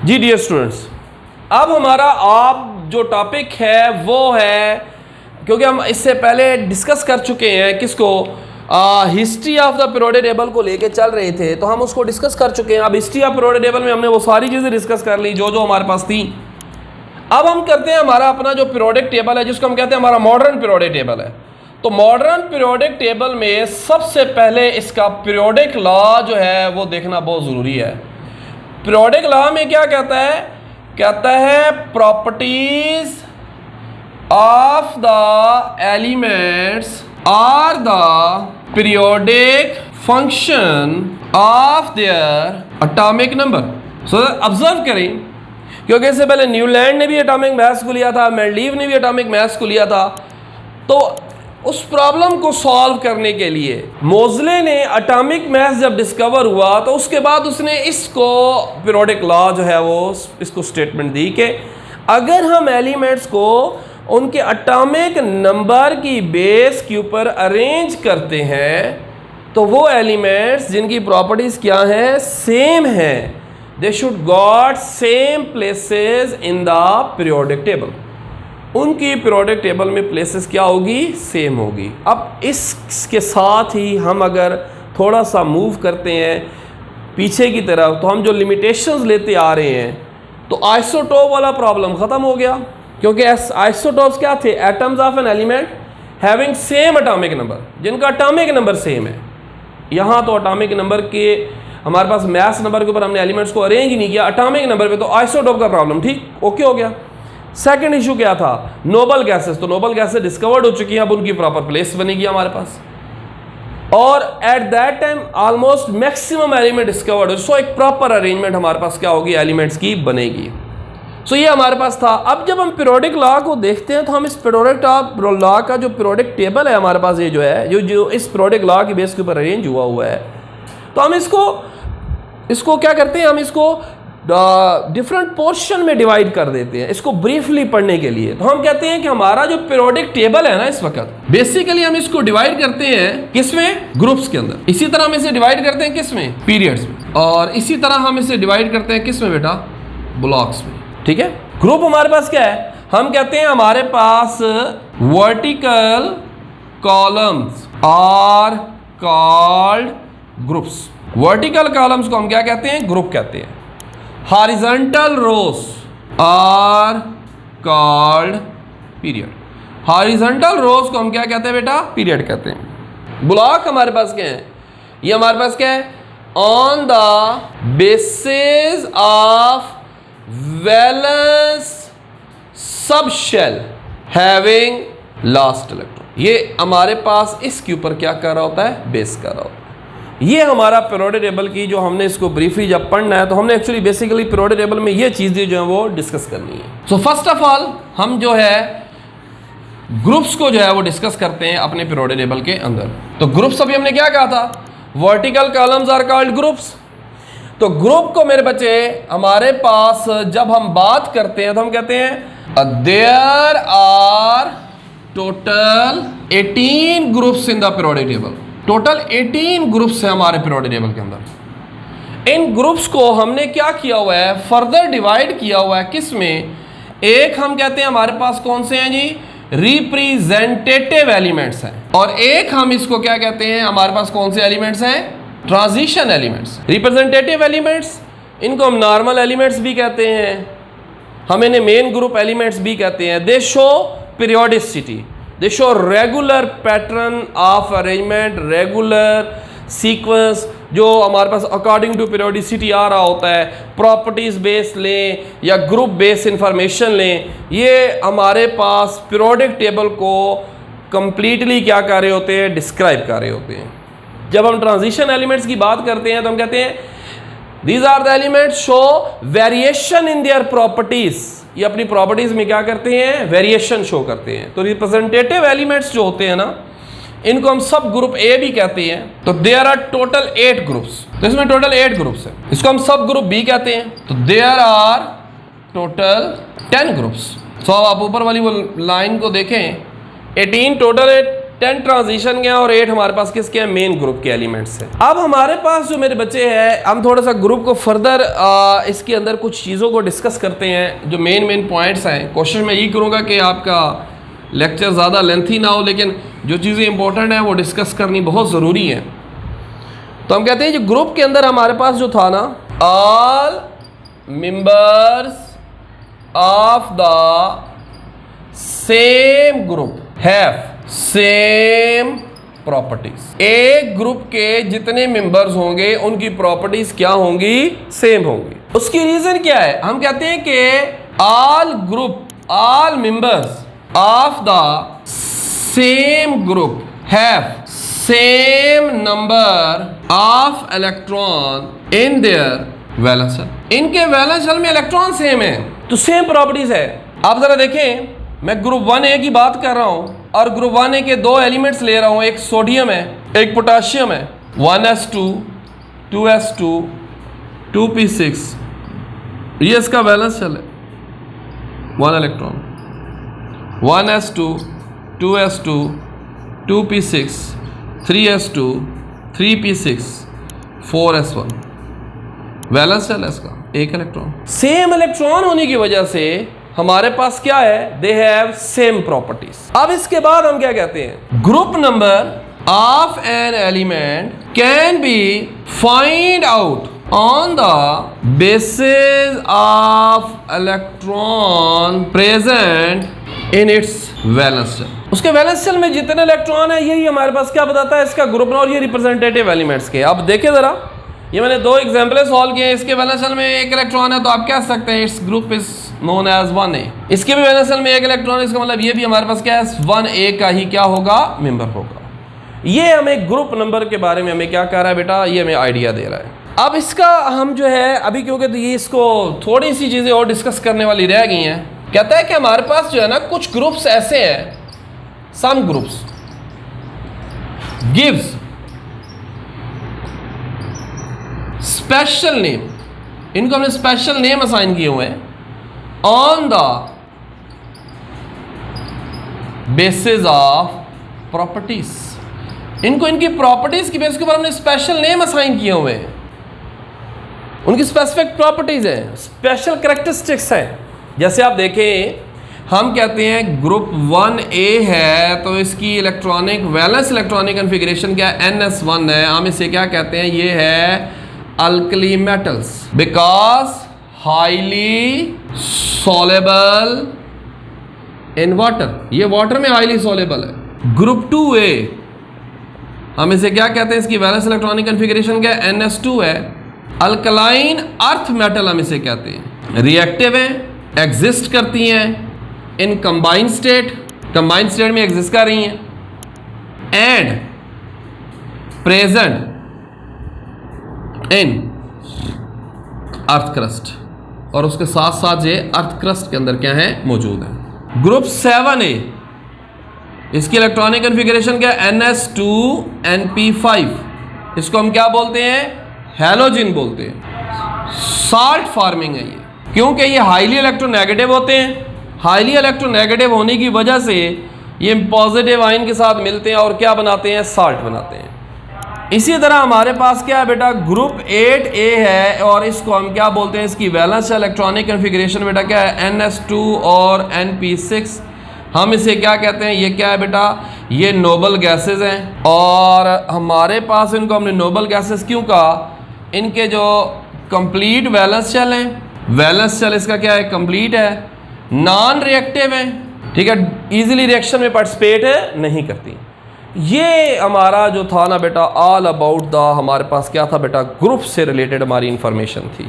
जी dear students, अब हमारा आप जो टॉपिक है वो है, क्योंकि हम इससे पहले डिस्कस कर चुके हैं किसको, history of the periodic table को लेके चल रहे थे, तो हम उसको डिस्कस कर चुके हैं। अब हिस्ट्री ऑफ पीरियोडिक टेबल में हमने वो सारी चीज़ें डिस्कस कर ली जो जो हमारे पास थी। अब हम करते हैं हमारा अपना जो पीरियोडिक टेबल है, जिसको हम कहते हैं हमारा मॉडर्न पीरियोडिक टेबल है। तो मॉडर्न पीरियोडिक टेबल में सबसे पहले इसका पीरियोडिक लॉ जो है वो देखना बहुत ज़रूरी है। पीरियोडिक लॉ में क्या कहता है? कहता है properties of the elements are the periodic function of their atomic number. So observe करें, क्योंकि इससे पहले न्यूलैंड ने भी एटॉमिक मैथ्स को लिया था, मेंडलीव ने भी एटॉमिक मैथ्स को लिया था। तो उस प्रॉब्लम को सॉल्व करने के लिए मोज़ले ने एटॉमिक मैथ्स जब डिस्कवर हुआ तो उसके बाद उसने इसको पीरियोडिक लॉ जो है वो इसको स्टेटमेंट दी कि अगर हम एलिमेंट्स को उनके एटॉमिक नंबर की बेस के ऊपर अरेंज करते हैं तो वो एलिमेंट्स जिनकी प्रॉपर्टीज़ क्या हैं, सेम हैं, they should got same places in the periodic table. उनकी पीरियोडिक टेबल में प्लेसेस क्या होगी, सेम होगी। अब इसके साथ ही हम अगर थोड़ा सा मूव करते हैं पीछे की तरफ, तो हम जो लिमिटेशंस लेते आ रहे हैं, तो आइसोटोप वाला प्रॉब्लम ख़त्म हो गया, क्योंकि आइसोटोप्स क्या थे? Atoms of an element having same atomic number, जिनका एटॉमिक नंबर सेम है। यहाँ तो एटॉमिक नंबर के हमारे पास मैथ्स नंबर के ऊपर हमने एलिमेंट्स को अरेंज ही नहीं किया, एटॉमिक नंबर पे, तो आइसोटोप का प्रॉब्लम ठीक ओके हो गया। सेकंड इशू क्या था? Noble gases. तो नोबल गैसेस डिस्कवर्ड हो चुकी हैं, अब उनकी प्रॉपर प्लेस बनेगी हमारे पास, और at that time almost maximum element discovered हो, सो एक प्रॉपर अरेंजमेंट हमारे पास क्या होगी, एलिमेंट्स की बनेगी। सो ये हमारे पास था। अब जब हम पीरियोडिक लॉ को देखते हैं तो हम इस पीरियोडिक लॉ का जो पीरियोडिक टेबल है हमारे पास, ये जो है जो इस पीरियोडिक लॉ की बेस के ऊपर अरेंज हुआ है, तो हम इसको क्या करते हैं, हम इसको डिफरेंट पोर्शन में डिवाइड कर देते हैं इसको ब्रीफली पढ़ने के लिए। तो हम कहते हैं कि हमारा जो पीरियोडिक टेबल है ना, इस वक्त बेसिकली हम इसको डिवाइड करते हैं किसमें, ग्रुप्स के अंदर। इसी तरह हम इसे डिवाइड करते हैं किसमें, पीरियड्स में, और इसी तरह हम इसे डिवाइड करते हैं किसमें बेटा, ब्लॉक्स में। ठीक है। ग्रुप हमारे पास क्या है? हम कहते हैं हमारे पास vertical columns are called groups. Vertical columns को हम क्या कहते हैं, ग्रुप कहते हैं। Horizontal rows are called period. Horizontal rows को हम क्या कहते हैं बेटा, पीरियड कहते हैं। ब्लॉक हमारे पास क्या है? ये हमारे पास क्या है, on the basis of valence sub shell having last electron. ये हमारे पास इसके ऊपर क्या कर रहा होता है, बेस कर रहा होता है। ये हमारा पीरियोडिक टेबल की जो हमने इसको ब्रीफली जब पढ़ना है, तो हमने एक्चुअली बेसिकली पीरियोडिक टेबल में ये चीज़ें जो है वो डिस्कस करनी है। सो फर्स्ट ऑफ ऑल हम जो है ग्रुप्स को जो है वो डिस्कस करते हैं अपने पीरियोडिक टेबल के अंदर। तो ग्रुप्स अभी हमने क्या कहा था, vertical columns are called groups. तो ग्रुप को मेरे बच्चे हमारे पास जब हम बात करते हैं तो हम कहते हैं there are total 18 groups in the periodic table. Total 18 groups हैं हमारे पीरियोडिक टेबल के अंदर। इन ग्रुप्स को हमने क्या किया हुआ है, फर्दर डिवाइड किया हुआ है किस में, एक हम कहते हैं हमारे पास कौन से हैं जी, रिप्रेजेंटेटिव एलिमेंट्स हैं, और एक हम इसको क्या कहते हैं, हमारे पास कौन से एलिमेंट्स हैं, ट्रांजिशन एलिमेंट्स। रिप्रेजेंटेटिव एलिमेंट्स, इनको हम नॉर्मल एलिमेंट्स भी कहते हैं, हम इन्हें मेन ग्रुप एलिमेंट्स भी कहते हैं। दे show periodicity, they show regular pattern of arrangement, regular sequence जो हमारे पास अकॉर्डिंग टू पीरियोडिसिटी आ रहा होता है। प्रॉपर्टीज़ बेस लें या ग्रुप बेस इंफॉर्मेशन लें, ये हमारे पास पीरियोडिक टेबल को कंप्लीटली क्या कर रहे होते हैं, डिस्क्राइब कर रहे होते हैं। जब हम ट्रांजिशन एलिमेंट्स की बात करते हैं तो हम कहते हैं these are the elements show variation in their properties. ये अपनी प्रॉपर्टीज में क्या करते हैं, वेरिएशन शो करते हैं। तो रिप्रेजेंटेटिव एलिमेंट्स जो होते हैं ना, इनको हम सब ग्रुप ए भी कहते हैं। तो देयर आर टोटल 8 ग्रुप्स। तो इसमें टोटल 8 ग्रुप्स है। इसको हम सब ग्रुप बी कहते हैं। तो देयर आर टोटल 10 ग्रुप्स। सो आप ऊपर वाली वो लाइन को देखें, 18 टोटल है, 10 ट्रांजिशन के हैं और 8 हमारे पास किसके हैं, मेन ग्रुप के एलिमेंट्स हैं। अब हमारे पास जो मेरे बच्चे हैं, हम थोड़ा सा ग्रुप को फर्दर इसके अंदर कुछ चीज़ों को डिस्कस करते हैं जो मेन पॉइंट्स हैं। कोशिश मैं यही करूँगा कि आपका लेक्चर ज़्यादा लेंथी ना हो, लेकिन जो चीज़ें इंपॉर्टेंट हैं वो डिस्कस करनी बहुत ज़रूरी है। तो हम कहते हैं जो ग्रुप के अंदर हमारे पास जो था ना, all members of the same group have same properties. एक ग्रुप के जितने मेंबर्स होंगे उनकी प्रॉपर्टीज क्या होंगी, सेम होंगी। उसकी रीजन क्या है, हम कहते हैं कि all group, all members of the same group have same number of electron in their valence shell. इनके वैलेंस शेल में इलेक्ट्रॉन सेम है, तो सेम प्रॉपर्टीज है। आप जरा देखें, मैं ग्रुप 1A की बात कर रहा हूं और ग्रुप 1A के 2 एलिमेंट्स ले रहा हूं, एक सोडियम है एक पोटाशियम है, 1s2 2s2 2p6, ये इसका वैलेंस शेल है, 1 electron, 1s2 2s2 2p6 3s2 3p6 4s1, valence shell है इसका, एक इलेक्ट्रॉन। सेम इलेक्ट्रॉन होने की वजह से हमारे पास क्या है, दे हैव सेम प्रॉपर्टीज। अब इसके बाद हम क्या कहते हैं, group number of an element can be find out on the basis of electron present in its valence shell. उसके वैलेंस शेल में जितने इलेक्ट्रॉन है यही हमारे पास क्या बताता है, इसका ग्रुप, और ये रिप्रेजेंटेटिव एलिमेंट्स के। अब देखें जरा, ये मैंने 2 एग्जाम्पल सॉल्व किए। इसके वैलेंस शेल में एक इलेक्ट्रॉन है तो आप कह सकते हैं its group is known as 1A। इसके भी वैलेंस शेल में एक इलेक्ट्रॉन है, इसका मतलब ये भी हमारे पास क्या है, 1A का ही क्या होगा, मेंबर होगा। ये हमें ग्रुप नंबर के बारे में हमें क्या कह रहा है बेटा, ये हमें आइडिया दे रहा है। अब इसका हम जो है अभी, क्योंकि तो ये इसको थोड़ी सी चीज़ें और डिस्कस करने वाली रह गई हैं, कहता है कि हमारे पास जो है ना कुछ ग्रुप्स ऐसे हैं, some groups gives special name, इनको हमने स्पेशल नेम असाइन किए हुए हैं on the basis of properties. इनको इनकी प्रॉपर्टीज की बेस के ऊपर हमने स्पेशल नेम असाइन किए हुए हैं, उनकी स्पेसिफिक प्रॉपर्टीज है, स्पेशल कैरेक्टरिस्टिक्स हैं। जैसे आप देखें, हम कहते हैं ग्रुप 1A है तो इसकी इलेक्ट्रॉनिक वैलेंस इलेक्ट्रॉनिक कन्फिगरेशन क्या है, NS1 है। हम इसे क्या कहते हैं, ये है alkali metals, because highly soluble in water, ये वाटर में हाईली सॉलेबल है। ग्रुप 2A हम इसे क्या कहते हैं, इसकी वैलेंस इलेक्ट्रॉनिक कन्फिगरेशन क्या है, NS2 है। अल्कलाइन अर्थ मेटल हम इसे कहते हैं, रिएक्टिव है, एग्जिस्ट करती हैं इन कंबाइंड स्टेट में एग्जिस्ट कर रही हैं, and present in earth crust, और उसके साथ साथ ये अर्थ क्रस्ट के अंदर क्या है, मौजूद है। ग्रुप 7A, इसकी इलेक्ट्रॉनिक कन्फिगरेशन क्या है, NS2NP5, इसको हम क्या बोलते हैं, हैलोजन बोलते हैं। साल्ट फार्मिंग है ये, क्योंकि ये हाईली इलेक्ट्रोनेगेटिव होते हैं। हाईली इलेक्ट्रोनेगेटिव होने की वजह से ये पॉजिटिव आयन के साथ मिलते हैं और क्या बनाते हैं, साल्ट बनाते हैं। इसी तरह हमारे पास क्या है बेटा, ग्रुप 8A है और इसको हम क्या बोलते हैं, इसकी वैलेंस इलेक्ट्रॉनिक कन्फिगरेशन बेटा क्या है, NS2 और NP6। हम इसे क्या कहते हैं, ये क्या है बेटा, ये नोबल गैसेस हैं। और हमारे पास इनको हमने नोबल गैसेस क्यों कहा, इनके जो कंप्लीट वैलेंस शेल हैं, वैलेंस शेल इसका क्या है, कंप्लीट है, नॉन रिएक्टिव है, ठीक है, इजीली रिएक्शन में पार्टिसिपेट नहीं करती। ये हमारा जो था ना बेटा, ऑल अबाउट द, हमारे पास क्या था बेटा, ग्रुप से रिलेटेड हमारी इंफॉर्मेशन थी।